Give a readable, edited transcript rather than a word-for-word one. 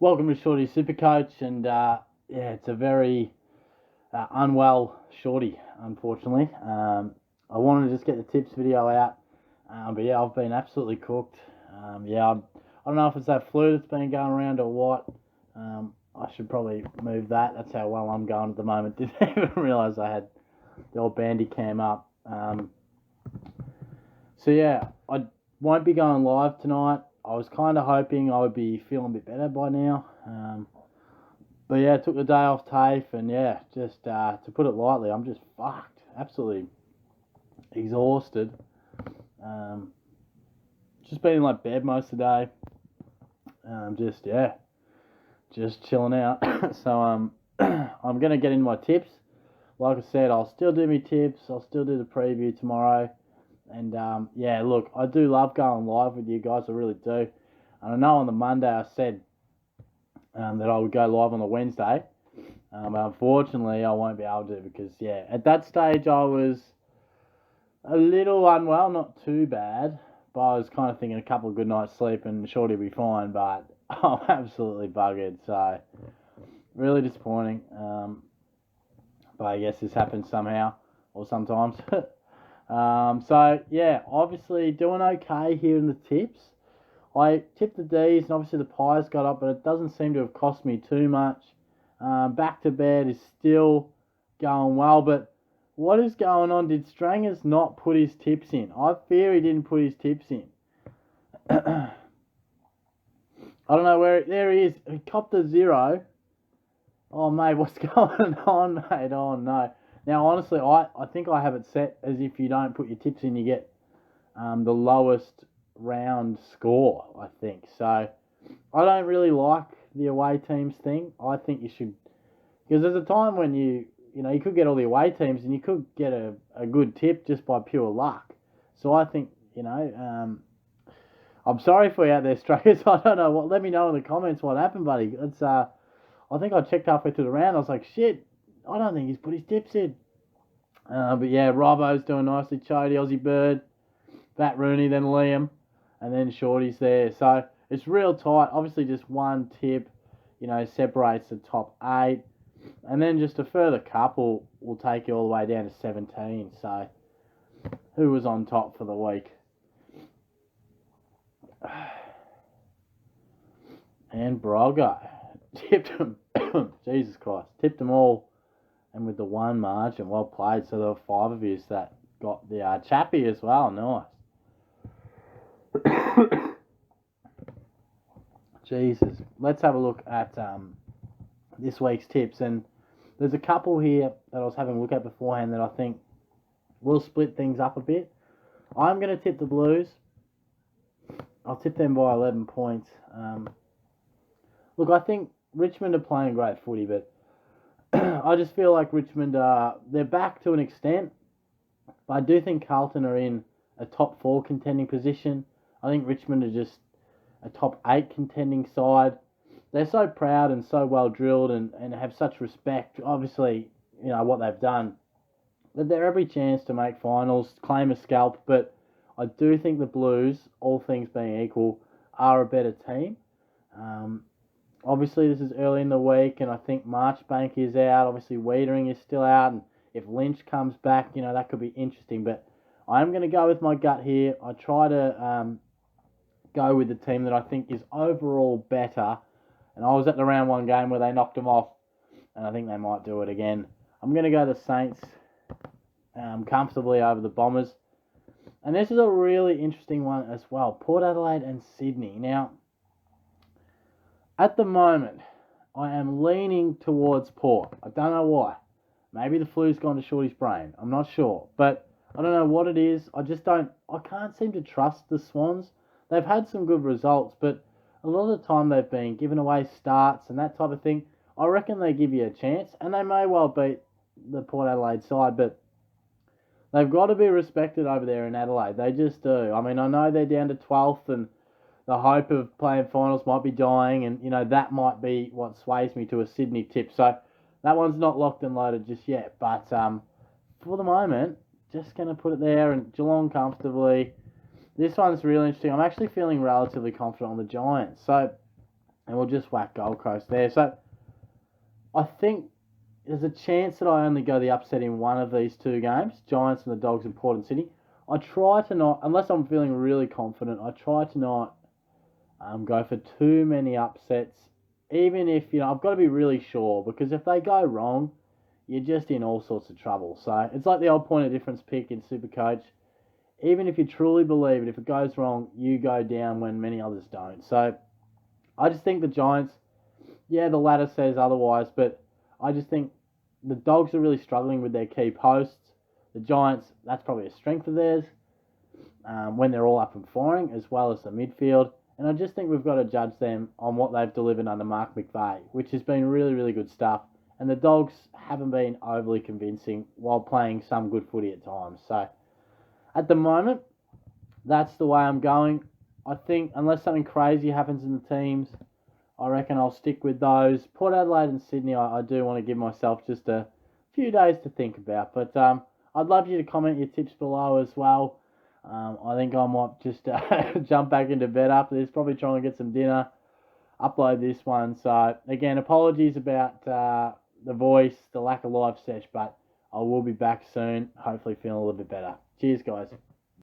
Welcome to Shorty Supercoach, and it's a very unwell Shorty, unfortunately. I wanted to just get the tips video out, but yeah, I've been absolutely cooked. I don't know if it's that flu that's been going around or what. I should probably move that. That's how well I'm going at the moment. Didn't even realise I had the old bandy cam up. So yeah, I won't be going live tonight. I was kind of hoping I would be feeling a bit better by now. But yeah, took the day off TAFE, and yeah, just to put it lightly, I'm just fucked. Absolutely exhausted. Just been in like bed most of the day. Just chilling out. So I'm gonna get into my tips. Like I said, I'll still do my tips. I'll still do the preview tomorrow. And yeah, look, I do love going live with you guys. I really do. And I know on the Monday I said that I would go live on the Wednesday. But unfortunately, I won't be able to because, yeah, at that stage I was a little unwell, not too bad. But I was kind of thinking a couple of good nights sleep and Shorty will be fine. But I'm absolutely buggered. So, really disappointing. But I guess this happens somehow or sometimes. So yeah, obviously doing okay here in the tips. I tipped the D's and obviously the Pies got up, but it doesn't seem to have cost me too much. Back to bed is still going well, but what is going on? Did Strangers not put his tips in? I fear he didn't put his tips in. I don't know where. There he is. He copped a 0. Oh, mate, what's going on, mate? Oh, no. Now, honestly, I think I have it set as if you don't put your tips in, you get the lowest round score, I think. So, I don't really like the away teams thing. I think you should... Because there's a time when you could get all the away teams and you could get a good tip just by pure luck. So, I think, I'm sorry for you out there, Strayers. I don't know what... Let me know in the comments what happened, buddy. I think I checked halfway through the round. I was like, shit, I don't think he's put his tips in. But yeah, Robbo's doing nicely. Chody, Aussie Bird, Bat Rooney, then Liam, and then Shorty's there. So it's real tight. Obviously, just one tip, separates the top 8. And then just a further couple will take you all the way down to 17. So who was on top for the week? And Brogo. Tipped them. Jesus Christ. Tipped them all. And with the one margin, well played. So there were 5 of you that got the chappy as well. Nice. Jesus. Let's have a look at this week's tips. And there's a couple here that I was having a look at beforehand that I think will split things up a bit. I'm going to tip the Blues. I'll tip them by 11 points. Look, I think Richmond are playing great footy, but I just feel like Richmond they're back to an extent. But I do think Carlton are in a top 4 contending position. I think Richmond are just a top 8 contending side. They're so proud and so well drilled and have such respect, obviously, what they've done, that they're every chance to make finals, claim a scalp. But I do think the Blues, all things being equal, are a better team. Obviously, this is early in the week, and I think Marchbank is out. Obviously, Wiedering is still out, and if Lynch comes back, that could be interesting. But I'm going to go with my gut here. I try to go with the team that I think is overall better. And I was at the round 1 game where they knocked them off, and I think they might do it again. I'm going to go the Saints comfortably over the Bombers. And this is a really interesting one as well. Port Adelaide and Sydney. Now, at the moment, I am leaning towards Port. I don't know why. Maybe the flu's gone to Shorty's brain. I'm not sure. But I don't know what it is. I can't seem to trust the Swans. They've had some good results, but a lot of the time they've been giving away starts and that type of thing. I reckon they give you a chance, and they may well beat the Port Adelaide side, but they've got to be respected over there in Adelaide. They just do. I mean, I know they're down to 12th, and the hope of playing finals might be dying, and, that might be what sways me to a Sydney tip. So that one's not locked and loaded just yet. But for the moment, just going to put it there, and Geelong comfortably. This one's really interesting. I'm actually feeling relatively confident on the Giants. So and we'll just whack Gold Coast there. So I think there's a chance that I only go the upset in one of these two games, Giants and the Dogs in Port and Sydney. I try to not, unless I'm feeling really confident, I try to not go for too many upsets, even if, I've got to be really sure, because if they go wrong, you're just in all sorts of trouble. So it's like the old point of difference pick in Supercoach. Even if you truly believe it, if it goes wrong, you go down when many others don't. So I just think the Giants, yeah, the ladder says otherwise, but I just think the Dogs are really struggling with their key posts. The Giants, that's probably a strength of theirs when they're all up and firing, as well as the midfield. And I just think we've got to judge them on what they've delivered under Mark McVeigh, which has been really, really good stuff. And the Dogs haven't been overly convincing while playing some good footy at times. So at the moment, that's the way I'm going. I think unless something crazy happens in the teams, I reckon I'll stick with those. Port Adelaide and Sydney, I do want to give myself just a few days to think about. But I'd love you to comment your tips below as well. I think I might just jump back into bed after this, probably try and get some dinner, upload this one. So, again, apologies about the voice, the lack of live sesh, but I will be back soon, hopefully feeling a little bit better. Cheers, guys.